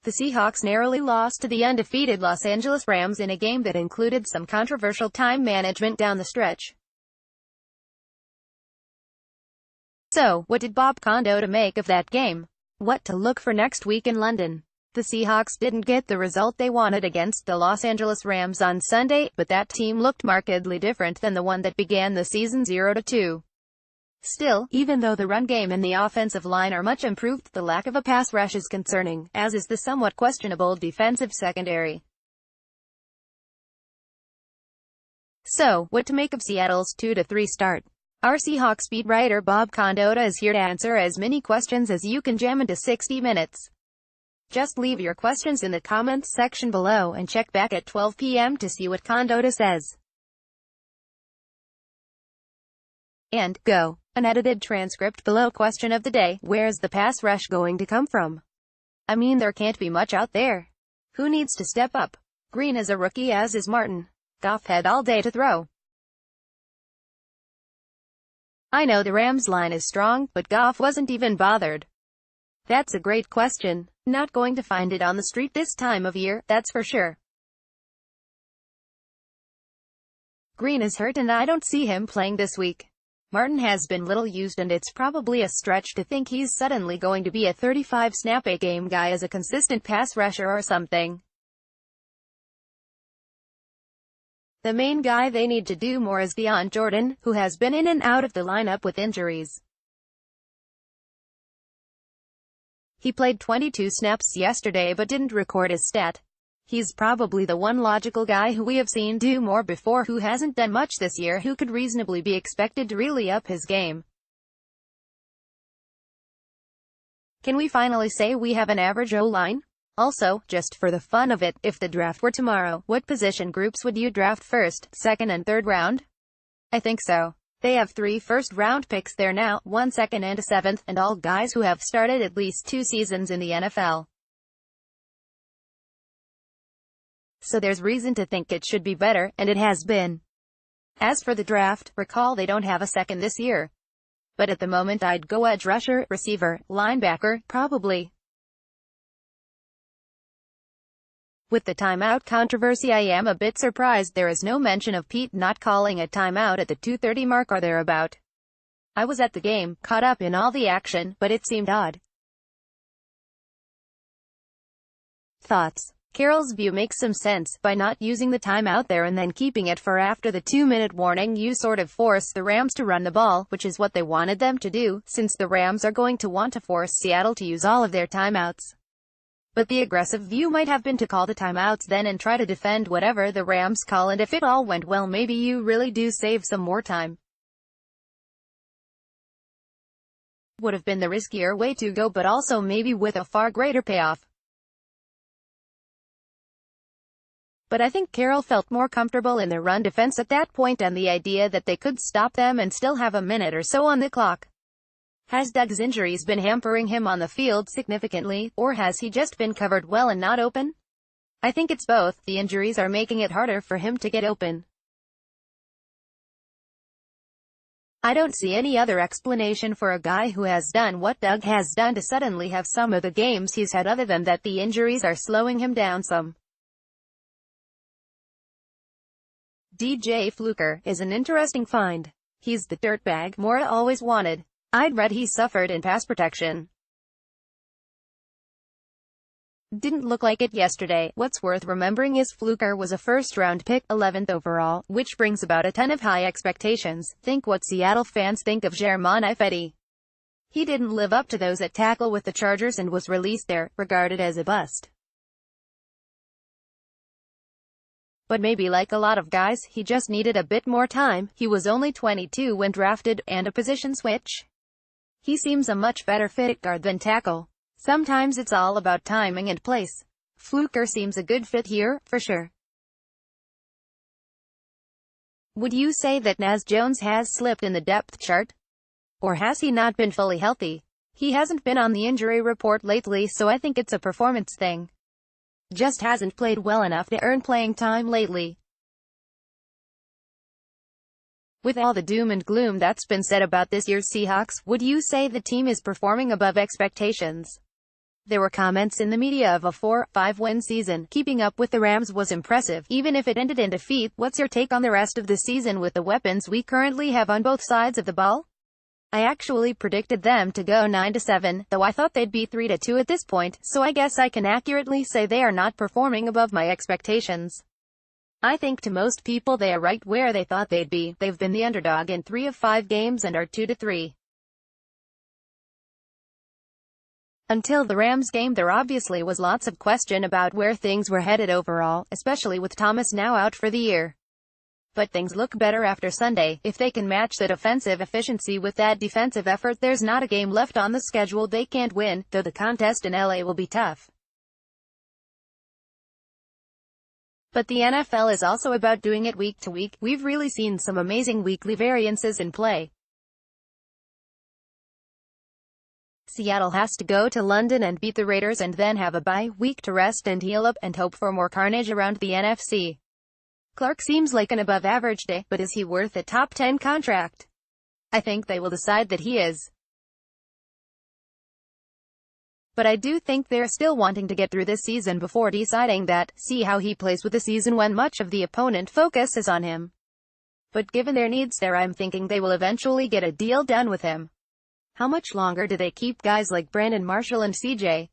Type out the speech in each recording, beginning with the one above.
The Seahawks narrowly lost to the undefeated Los Angeles Rams in a game that included some controversial time management down the stretch. So, what did Bob Condotta make of that game? What to look for next week in London? The Seahawks didn't get the result they wanted against the Los Angeles Rams on Sunday, but that team looked markedly different than the one that began the season 0-2. Still, even though the run game and the offensive line are much improved, the lack of a pass rush is concerning, as is the somewhat questionable defensive secondary. So, what to make of Seattle's 2-3 start? Our Seahawks beat writer Bob Condotta is here to answer as many questions as you can jam into 60 minutes. Just leave your questions in the comments section below and check back at 12 p.m. to see what Condotta says. And, go. Unedited transcript below. Question of the day: where's the pass rush going to come from? I mean, there can't be much out there. Who needs to step up? Green is a rookie, as is Martin. Goff had all day to throw. I know the Rams line is strong, but Goff wasn't even bothered. That's a great question. Not going to find it on the street this time of year, that's for sure. Green is hurt and I don't see him playing this week. Martin has been little used and it's probably a stretch to think he's suddenly going to be a 35-snap-a-game guy as a consistent pass rusher or something. The main guy they need to do more is Dion Jordan, who has been in and out of the lineup with injuries. He played 22 snaps yesterday but didn't record his stat. He's probably the one logical guy who we have seen do more before who hasn't done much this year who could reasonably be expected to really up his game. Can we finally say we have an average O-line? Also, just for the fun of it, if the draft were tomorrow, what position groups would you draft first, second and third round? I think so. They have 3 first-round picks there now, 1 second and a 7th, and all guys who have started at least 2 seasons in the NFL. So there's reason to think it should be better, and it has been. As for the draft, recall they don't have a second this year. But at the moment I'd go edge rusher, receiver, linebacker, probably. With the timeout controversy, I am a bit surprised there is no mention of Pete not calling a timeout at the 2:30 mark or thereabout. I was at the game, caught up in all the action, but it seemed odd. Thoughts? Carroll's view makes some sense. By not using the timeout there and then keeping it for after the 2-minute warning, you sort of force the Rams to run the ball, which is what they wanted them to do, since the Rams are going to want to force Seattle to use all of their timeouts. But the aggressive view might have been to call the timeouts then and try to defend whatever the Rams call, and if it all went well maybe you really do save some more time. Would have been the riskier way to go, but also maybe with a far greater payoff. But I think Carroll felt more comfortable in their run defense at that point and the idea that they could stop them and still have a minute or so on the clock. Has Doug's injuries been hampering him on the field significantly, or has he just been covered well and not open? I think it's both. The injuries are making it harder for him to get open. I don't see any other explanation for a guy who has done what Doug has done to suddenly have some of the games he's had other than that the injuries are slowing him down some. DJ Fluker is an interesting find. He's the dirtbag Mora always wanted. I'd read he suffered in pass protection. Didn't look like it yesterday. What's worth remembering is Fluker was a first-round pick, 11th overall, which brings about a ton of high expectations. Think what Seattle fans think of Germain Ifedi. He didn't live up to those at tackle with the Chargers and was released there, regarded as a bust. But maybe like a lot of guys, he just needed a bit more time. He was only 22 when drafted, and a position switch. He seems a much better fit at guard than tackle. Sometimes it's all about timing and place. Fluker seems a good fit here, for sure. Would you say that Naz Jones has slipped in the depth chart? Or has he not been fully healthy? He hasn't been on the injury report lately, so I think it's a performance thing. Just hasn't played well enough to earn playing time lately. With all the doom and gloom that's been said about this year's Seahawks, would you say the team is performing above expectations? There were comments in the media of a 4-5-win season. Keeping up with the Rams was impressive, even if it ended in defeat. What's your take on the rest of the season with the weapons we currently have on both sides of the ball? I actually predicted them to go 9-7, though I thought they'd be 3-2 at this point, so I guess I can accurately say they are not performing above my expectations. I think to most people they are right where they thought they'd be. They've been the underdog in 3 of 5 games and are 2-3. Until the Rams game, there obviously was lots of question about where things were headed overall, especially with Thomas now out for the year. But things look better after Sunday. If they can match that offensive efficiency with that defensive effort, there's not a game left on the schedule they can't win, though the contest in LA will be tough. But the NFL is also about doing it week to week. We've really seen some amazing weekly variances in play. Seattle has to go to London and beat the Raiders and then have a bye week to rest and heal up and hope for more carnage around the NFC. Clark seems like an above-average day, but is he worth a top 10 contract? I think they will decide that he is. But I do think they're still wanting to get through this season before deciding that, see how he plays with the season when much of the opponent focus is on him. But given their needs there, I'm thinking they will eventually get a deal done with him. How much longer do they keep guys like Brandon Marshall and CJ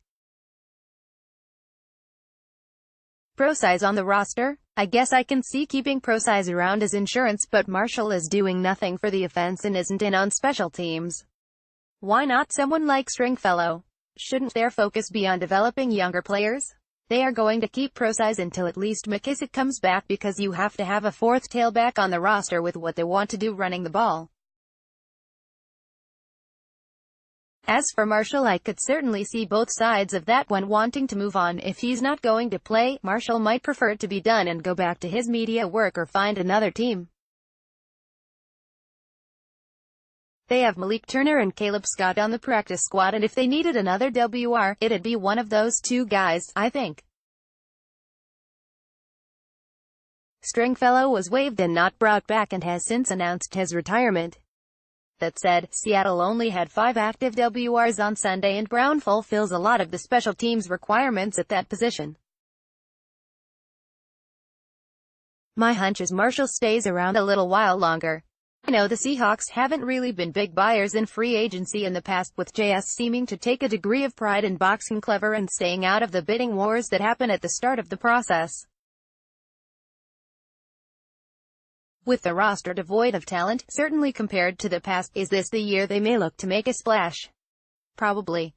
Procise on the roster? I guess I can see keeping Procise around as insurance, but Marshall is doing nothing for the offense and isn't in on special teams. Why not someone like Stringfellow? Shouldn't their focus be on developing younger players? They are going to keep Procise until at least McKissick comes back because you have to have a fourth tailback on the roster with what they want to do running the ball. As for Marshall, I could certainly see both sides of that when wanting to move on. If he's not going to play, Marshall might prefer it to be done and go back to his media work or find another team. They have Malik Turner and Caleb Scott on the practice squad, and if they needed another WR, it'd be one of those two guys, I think. Stringfellow was waived and not brought back and has since announced his retirement. That said, Seattle only had 5 active WRs on Sunday and Brown fulfills a lot of the special teams requirements at that position. My hunch is Marshall stays around a little while longer. I know the Seahawks haven't really been big buyers in free agency in the past, with JS seeming to take a degree of pride in boxing clever and staying out of the bidding wars that happen at the start of the process. With the roster devoid of talent, certainly compared to the past, is this the year they may look to make a splash? Probably.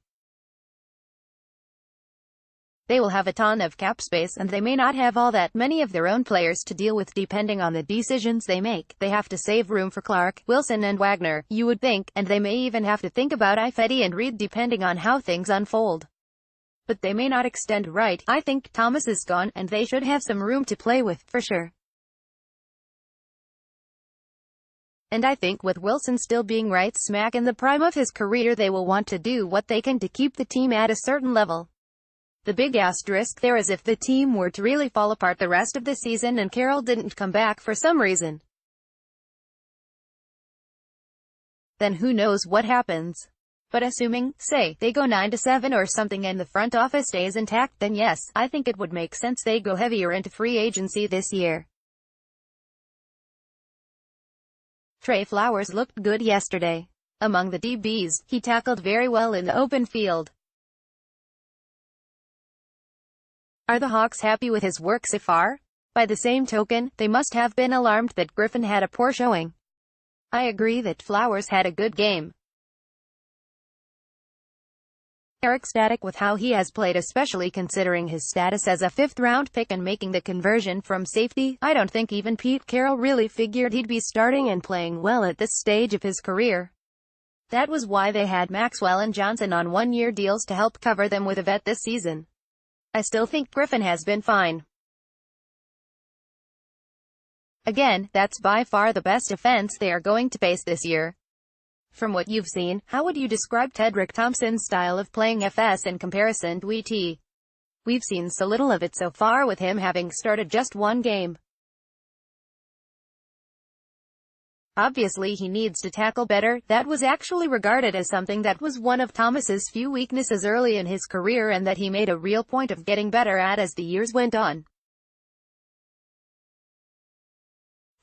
They will have a ton of cap space, and they may not have all that many of their own players to deal with depending on the decisions they make. They have to save room for Clark, Wilson and Wagner, you would think, and they may even have to think about Ifedi and Reed depending on how things unfold. But they may not extend right. I think Thomas is gone, and they should have some room to play with, for sure. And I think with Wilson still being right smack in the prime of his career, they will want to do what they can to keep the team at a certain level. The big asterisk there is if the team were to really fall apart the rest of the season and Carroll didn't come back for some reason. Then who knows what happens. But assuming, say, they go 9-7 or something and the front office stays intact, then yes, I think it would make sense they go heavier into free agency this year. Trey Flowers looked good yesterday. Among the DBs, he tackled very well in the open field. Are the Hawks happy with his work so far? By the same token, they must have been alarmed that Griffin had a poor showing. I agree that Flowers had a good game. They're ecstatic with how he has played, especially considering his status as a 5th-round pick and making the conversion from safety. I don't think even Pete Carroll really figured he'd be starting and playing well at this stage of his career. That was why they had Maxwell and Johnson on 1-year deals to help cover them with a vet this season. I still think Griffin has been fine. Again, that's by far the best offense they are going to face this year. From what you've seen, how would you describe Tedrick Thompson's style of playing FS in comparison to ET? We've seen so little of it so far, with him having started just 1 game. Obviously he needs to tackle better. That was actually regarded as something that was one of Thomas's few weaknesses early in his career and that he made a real point of getting better at as the years went on.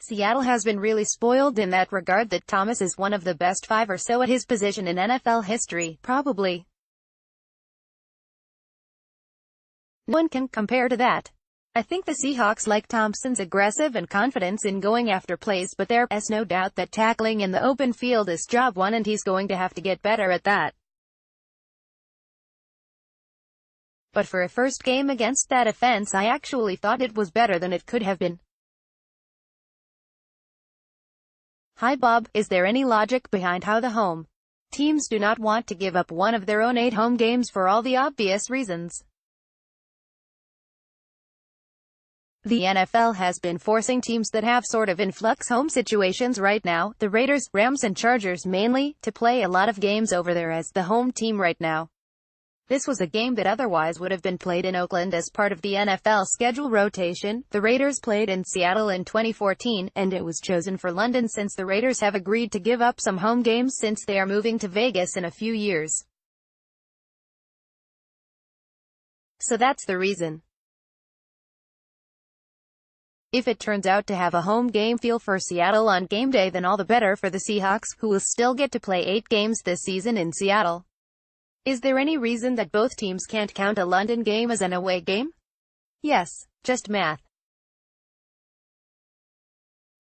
Seattle has been really spoiled in that regard that Thomas is one of the best 5 or so at his position in NFL history, probably. No one can compare to that. I think the Seahawks like Thompson's aggressive and confidence in going after plays, but there's no doubt that tackling in the open field is job one and he's going to have to get better at that. But for a first game against that offense, I actually thought it was better than it could have been. Hi Bob, is there any logic behind how the home teams do not want to give up one of their own 8 home games for all the obvious reasons? The NFL has been forcing teams that have sort of influx home situations right now, the Raiders, Rams and Chargers mainly, to play a lot of games over there as the home team right now. This was a game that otherwise would have been played in Oakland as part of the NFL schedule rotation. The Raiders played in Seattle in 2014, and it was chosen for London since the Raiders have agreed to give up some home games since they are moving to Vegas in a few years. So that's the reason. If it turns out to have a home game feel for Seattle on game day, then all the better for the Seahawks, who will still get to play 8 games this season in Seattle. Is there any reason that both teams can't count a London game as an away game? Yes, just math.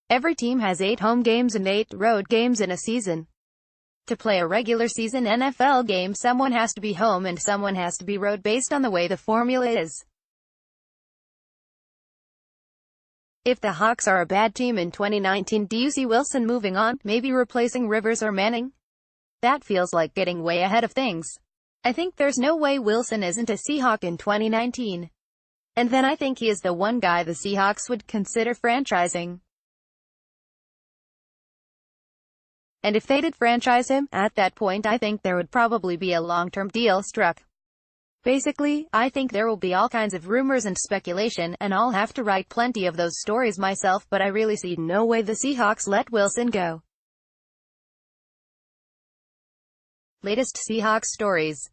Every team has 8 home games and 8 road games in a season. To play a regular season NFL game, someone has to be home and someone has to be road based on the way the formula is. If the Hawks are a bad team in 2019, do you see Wilson moving on, maybe replacing Rivers or Manning? That feels like getting way ahead of things. I think there's no way Wilson isn't a Seahawk in 2019. And then I think he is the one guy the Seahawks would consider franchising. And if they did franchise him, at that point I think there would probably be a long-term deal struck. Basically, I think there will be all kinds of rumors and speculation, and I'll have to write plenty of those stories myself, but I really see no way the Seahawks let Wilson go. Latest Seahawks stories.